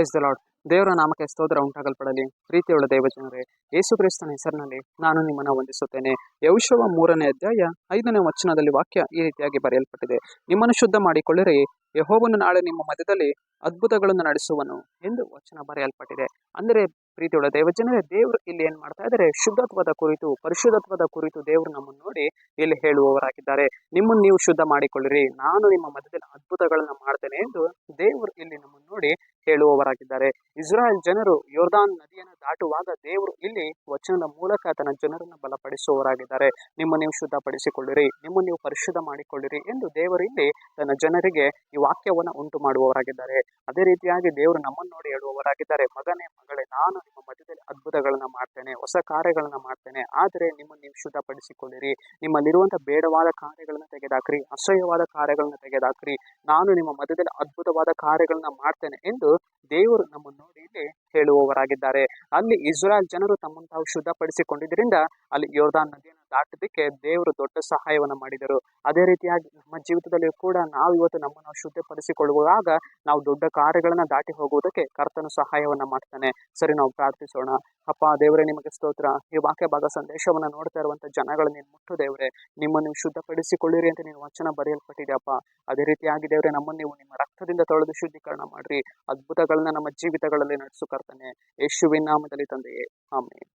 Praise the lord. ದೇವರ ನಾಮಕ್ಕೆ ಸ್ತೋತ್ರ ಉಂಟಾಗಲ್ಪಡಲಿ. ಪ್ರೀತಿಯುಳ್ಳ ದೇವಜನರೇ, ಯೇಸು ಕ್ರಿಸ್ತನ ಹೆಸರಿನಲ್ಲಿ ನಾನು ನಿಮ್ಮನ್ನು ವಂದಿಸುತ್ತೇನೆ. ಯೆಹೋಶುವ 3ನೇ ಅಧ್ಯಾಯ 5ನೇ ವಚನದಲ್ಲಿ ವಾಕ್ಯ ಈ ರೀತಿಯಾಗಿ ಬರೆಯಲ್ಪಟ್ಟಿದೆ. ನಿಮ್ಮನ್ನು ಶುದ್ಧ ಮಾಡಿಕೊಳ್ಳಿರಿ, ಯೆಹೋವನು ನಾಳೆ ನಿಮ್ಮ ಮಧ್ಯದಲ್ಲಿ ಅದ್ಭುತಗಳನ್ನು ನಡೆಸುವನು ಎಂದು ವಚನ ಬರೆಯಲ್ಪಟ್ಟಿದೆ. ಅಂದರೆ ಪ್ರೀತಿಯುಳ್ಳ ದೇವಜನರೇ, ದೇವರು ಇಲ್ಲಿ ಏನ್ ಮಾಡ್ತಾ ಇದ್ದಾರೆ, ಶುದ್ಧತ್ವದ ಕುರಿತು, ಪರಿಶುದ್ಧತ್ವದ ಕುರಿತು ದೇವರು ನಮ್ಮನ್ನು ನೋಡಿ ಇಲ್ಲಿ ಹೇಳುವವರಾಗಿದ್ದಾರೆ. ನಿಮ್ಮನ್ನು ನೀವು ಶುದ್ಧ ಮಾಡಿಕೊಳ್ಳಿರಿ, ನಾನು ನಿಮ್ಮ ಮಧ್ಯದಲ್ಲಿ ಅದ್ಭುತಗಳನ್ನ ಮಾಡ್ತೇನೆ ಎಂದು ದೇವರು ಇಲ್ಲಿ ನಮ್ಮನ್ನು ನೋಡಿ ಹೇಳುವವರಾಗಿದ್ದಾರೆ. ಇಸ್ರಾಯೇಲ್ ಜನರು ಯೋರ್ದಾನ್ ನದಿಯನ್ನು ದಾಟುವಾಗ ದೇವರು ಇಲ್ಲಿ ವಚನದ ಮೂಲಕ ತನ್ನ ಜನರನ್ನು ಬಲಪಡಿಸುವವರಾಗಿದ್ದಾರೆ. ನಿಮ್ಮನ್ನು ನೀವು ಶುದ್ಧಪಡಿಸಿಕೊಳ್ಳಿರಿ, ನಿಮ್ಮನ್ನು ನೀವು ಪರಿಶುದ್ಧ ಮಾಡಿಕೊಳ್ಳಿರಿ ಎಂದು ದೇವರು ಇಲ್ಲಿ ತನ್ನ ಜನರಿಗೆ ಈ ವಾಕ್ಯವನ್ನು ಉಂಟು ಮಾಡುವವರಾಗಿದ್ದಾರೆ. ಅದೇ ರೀತಿಯಾಗಿ ದೇವರು ನಮ್ಮನ್ನು ನೋಡಿ ಹೇಳುವವರಾಗಿದ್ದಾರೆ, ಮಗನೇ ಮಗಳೇ, ನಾನು ನಿಮ್ಮ ಮಧ್ಯದಲ್ಲಿ ಅದ್ಭುತಗಳನ್ನ ಮಾಡ್ತೇನೆ, ಹೊಸ ಕಾರ್ಯಗಳನ್ನ ಮಾಡ್ತೇನೆ, ಆದರೆ ನಿಮ್ಮನ್ನು ನೀವು ಶುದ್ಧಪಡಿಸಿಕೊಳ್ಳಿರಿ, ನಿಮ್ಮಲ್ಲಿರುವಂತಹ ಬೇಡವಾದ ಕಾರ್ಯಗಳನ್ನ ತೆಗೆದಾಕ್ರಿ, ಅಸಹ್ಯವಾದ ಕಾರ್ಯಗಳನ್ನ ತೆಗೆದಾಕ್ರಿ, ನಾನು ನಿಮ್ಮ ಮಧ್ಯದಲ್ಲಿ ಅದ್ಭುತವಾದ ಕಾರ್ಯಗಳನ್ನ ಮಾಡ್ತೇನೆ ಎಂದು ದೇವರು ನಮ್ಮನ್ನು ನೋಡಿ ಇಲ್ಲಿ ಹೇಳುವವರಾಗಿದ್ದಾರೆ. ಅಲ್ಲಿ ಇಸ್ರಾಯೇಲ್ ಜನರು ತಮ್ಮನ್ನು ತಾವು ಶುದ್ಧಪಡಿಸಿಕೊಂಡಿದ್ದರಿಂದ ಅಲ್ಲಿ ಯೋರ್ದಾನ್ ನದಿಯನ್ನು ದಾಟೋದಕ್ಕೆ ದೇವರು ದೊಡ್ಡ ಸಹಾಯವನ್ನು ಮಾಡಿದರು. ಅದೇ ರೀತಿಯಾಗಿ ನಮ್ಮ ಜೀವಿತದಲ್ಲಿ ಕೂಡ ನಾವು ಇವತ್ತು ನಮ್ಮನ್ನು ನಾವು ಶುದ್ಧಪಡಿಸಿಕೊಳ್ಳುವಾಗ ನಾವು ದೊಡ್ಡ ಕಾರ್ಯಗಳನ್ನ ದಾಟಿ ಹೋಗುವುದಕ್ಕೆ ಕರ್ತನು ಸಹಾಯವನ್ನ ಮಾಡ್ತಾನೆ. ಸರಿ, ನಾವು ಪ್ರಾರ್ಥಿಸೋಣ. ಅಪ್ಪ ದೇವರೇ, ನಿಮಗೆ ಸ್ತೋತ್ರ. ಈ ವಾಕ್ಯ ಭಾಗ ಸಂದೇಶವನ್ನ ನೋಡ್ತಾ ಇರುವಂತ ಜನಗಳು ನೀನು ಮುಟ್ಟು ದೇವರೇ, ನಿಮ್ಮನ್ನು ನೀವು ಶುದ್ಧಪಡಿಸಿಕೊಳ್ಳಿರಿ ಅಂತ ನೀನು ವಚನ ಬರೆಯಲ್ಪಟ್ಟಿದೆಯಪ್ಪ. ಅದೇ ರೀತಿಯಾಗಿ ದೇವರೇ, ನಮ್ಮನ್ನು ನೀವು ನಿಮ್ಮ ರಕ್ತದಿಂದ ತೊಳೆದು ಶುದ್ಧೀಕರಣ ಮಾಡ್ರಿ, ಅದ್ಭುತಗಳನ್ನ ನಮ್ಮ ಜೀವಿತಗಳಲ್ಲಿ ನಡೆಸು ಕರ್ತನೆ. ಯೇಸುವಿನ ನಾಮದಲ್ಲಿ ತಂದೆಯೇ, ಆಮೆನ್.